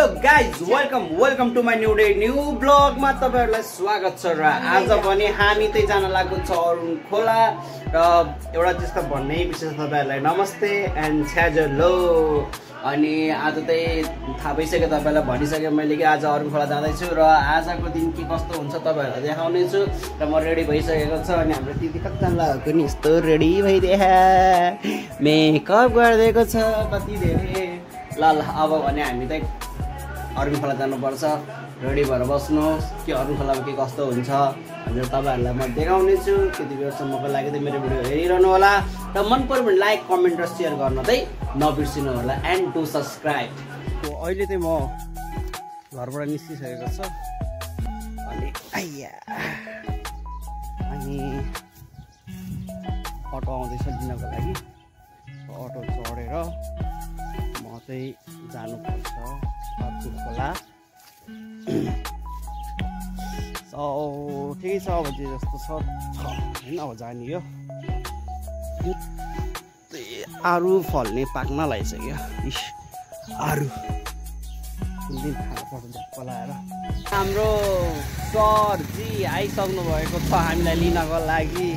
Hello guys welcome to my new day new ब्लगमा तपाईहरुलाई स्वागत छ। र आज पनि हामी चाहिँ जान लागेको छ अरुण खोला र एउटा त्यस्तो भन्ने विशेष तपाईहरुलाई नमस्ते एन्ड छ्याजलो। अनि आज चाहिँ थाहा भइसक्यो तपाईहरुलाई भनिसके मैले कि आज अरुण खोला जाँदैछु र आजको दिन के कस्तो हुन्छ तपाईहरुलाई देखाउने छु। र म रेडी भइसकेको छ अनि हाम्रो दिदी कतिजना लागेको नि यस्तो रेडी भइदिए मेकअप गरिदिएको छ कति धेरै। ल अब भने हामी चाहिँ अरुण खोला जानुपर्छ। रेडी भएर बस्नुहोस् कि अरुण खोलामा के कस्तो हुन्छ भनेर तपाईहरुलाई म देखाउने छु। त्यति बेरसम्मको लागि चाहिँ मेरो भिडियो हेरिरहनु होला र मन पर्यो भने लाइक कमेन्ट र सेयर गर्न चाहिँ नबिर्सिनु होला एन्ड डु सब्स्क्राइब। अहिले चाहिँ म घरबाट निस्किसकेको छु अनि अटो आउँदैछ लिनको लागि। अटो चढेर म चाहिँ जानुपर्छ अरुण खोला। ठिकै छ अब जे जस्तो छ होइन अब जाने हो। आरु फल्ने पाक्न लागिसक्यो। आरु कुन दिन खानु पर्छ झप्प लाएर। हाम्रो सरजी आइसक्नु भएको छ हामीलाई लिनको लागि।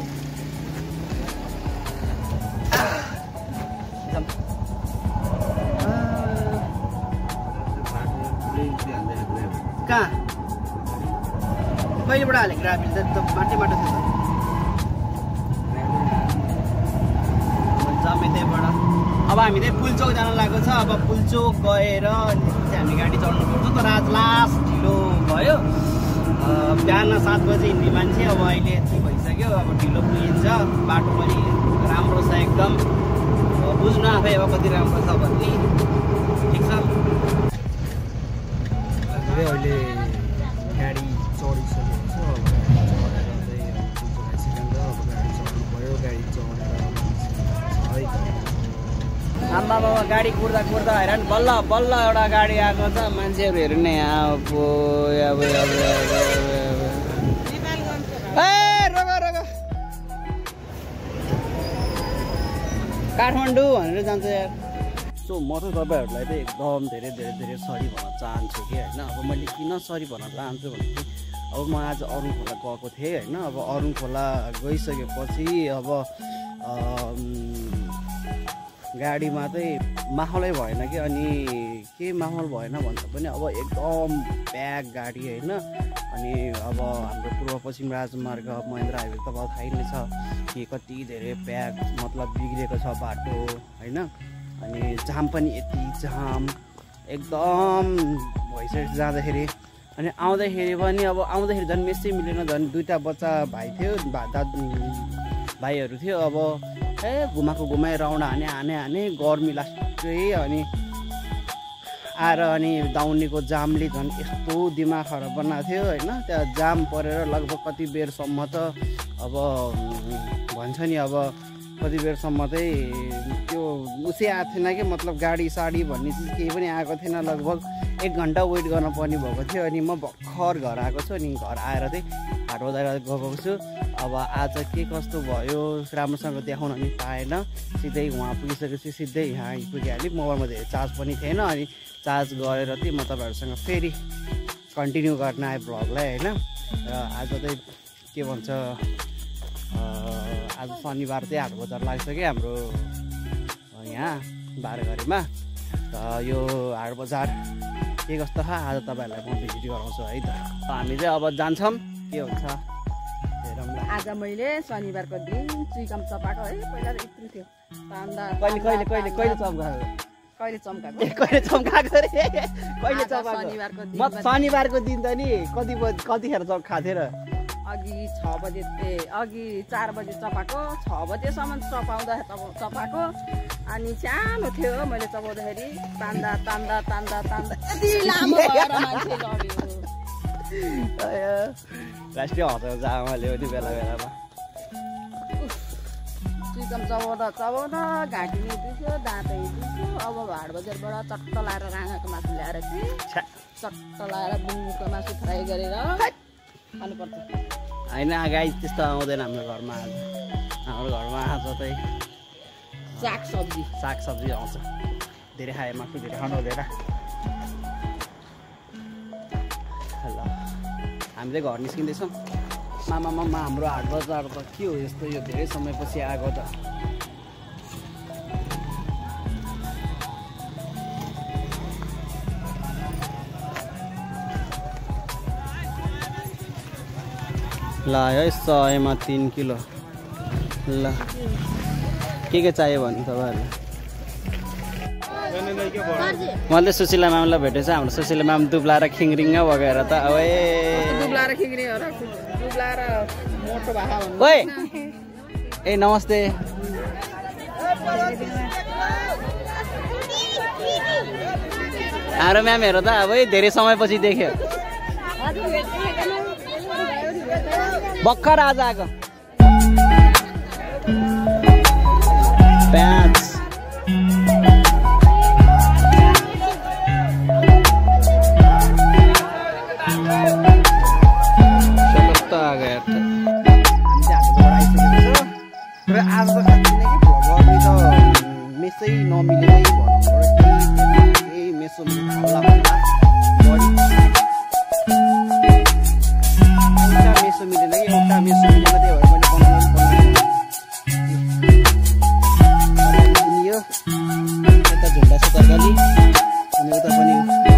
कहाँ कहिलेबाट हालेको ग्राफिल त माटो थियो त जम्मै त्यहीबाट। अब हामी चाहिँ पुलचोक जान लागेको छ। अब पुलचोक गएर हामी गाडी चढ्नु पर्छ। तर आज लास्ट ढिलो भयो। बिहान 7 बजे हिँड्ने मान्छे अब अहिले यति भइसक्यो। अब ढिलो पुगिन्छ। बाटो पनि राम्रो छ एकदम। बुझ्नु आफै अब कति राम्रो छ भन्ने। ठिक छ। अहिले गाडी चढिसकेको छ। चढेर चाहिँ पुलचोक आइसक्यो। अब गाडी चढ्नु पऱ्यो। गाडी चढेर आम्मामा गाडी कुर्दा हैरान बल्ल बल्ल एउटा गाडी आएको छ। मान्छेहरू हेर्ने अब काठमाडौँ भनेर जान्छ यार। सो म चाहिँ तपाईँहरूलाई चाहिँ एकदम धेरै सरी भन्न चाहन्छु कि होइन। अब मैले किन सरी भन्न चाहन्छु भने अब म आज अरुण खोला गएको थिएँ होइन। अब अरुण खोला गइसकेपछि अब गाडीमा चाहिँ माहौलै भएन कि। अनि के माहौल भएन भन्छ पनि अब एकदम प्याक गाडी होइन। अनि अब हाम्रो पूर्व पश्चिम राजमार्ग महेन्द्र हाइवे तपाईँ थाहै नै छ कि कति धेरै प्याक मतलब बिग्रेको छ बाटो होइन। अनि जाम पनि यति जाम एकदम भइसकेको जाँदाखेरि। अनि आउँदाखेरि पनि अब आउँदाखेरि झन् मेसै मिलेन। झन् 2टा बच्चा भाइ थियो भाइहरू थियो। अब घुमाइ राउन्ड हाने गर्मी लाग्थ्यो। अनि आएर अनि दाउनेको जामले झन् यस्तो दिमाग खराब बनाएको थियो होइन। त्यहाँ जाम परेर लगभग कति बेरसम्म त अब भन्छ नि अब कति बेरसम्म चाहिँ त्यो उसै आएको थिएन कि मतलब गाडी साडी भन्ने चिज केही पनि आएको थिएन। लगभग 1 घन्टा वेट गर्न पर्ने भएको थियो। अनि म भर्खर घर आएको छु। अनि घर आएर चाहिँ हाट बजार गएको छु। अब आज के कस्तो भयो राम्रोसँग देखाउन पनि पाएन। सिधै उहाँ पुगिसकेपछि सिधै यहाँ पुगिहालेँ। मोबाइलमा धेरै चार्ज पनि थिएन। अनि चार्ज गरेर चाहिँ म तपाईँहरूसँग फेरि कन्टिन्यू गर्न आएँ भ्लगलाई होइन। र आज चाहिँ के भन्छ आज शनिबार चाहिँ हाट बजार लाग्छ कि हाम्रो यहाँ बारघरीमा। र यो हाट बजार के कस्तो छ आज तपाईँहरूलाई म भिजिट गराउँछु है त। हामी चाहिँ अब जान्छौँ के हुन्छ हेरौँ। आज मैले शनिबारको दिन चुइकम चपाएको है। पहिला त यत्रो थियो कहिले चम्काएको रे कहिले चम्काएको। म शनिबारको दिन त नि कतिखेर खाएको थिएँ र अघि 4 बजे चपाएको 6 बजेसम्म चपाएको। अनि सानो थियो मैले चपाउँदाखेरि तान्दा यति लामो भएर मान्छे लड्यो। राष्ट्रिय हतार जामाले त्यो बेलामा चुइकम चबाउँदा घाँटी नै दुख्यो दाँतै दुख्यो। अब हाट बजारबाट चट्ट लाएर राँगाको मासु ल्याएर चाहिँ चट्ट लाएर बुङ्गुको मासु फ्राई गरेर खानुपर्छ होइन। गाई त्यस्तो आउँदैन हाम्रो घरमा। हाम्रो घरमा आज चाहिँ साग सब्जी आउँछ। धेरै खाए मासु धेरै खानु हुँदैन। हामी चाहिँ घर निस्किँदैछौँ। मामा हाम्रो हाट बजार त के हो यस्तो, यो धेरै समयपछि आएको त। ल है 100मा 3 किलो। ल के चाहियो भन्नु तपाईँहरूलाई? मैले सुशीला म्यामलाई भेटेछ। हाम्रो सुशीला म्याम दुब्लाएर खिङ्रिङ्ग बगेर त अब ओए ए नमस्ते। हाम्रो म्यामहरू त अब धेरै समयपछि देख्यो। भर्खर आज आएको प्याज र आज त खाँदिनँ कि भगवान् त मेसै नमिलेकै भनौँ मेसो हल्ला एउटा मेसो मिलेन कि एउटा मेसो मिलेन, त्यही भएर मैले बनाउनु यता झुन्डा छ तरकारी अनि उता पनि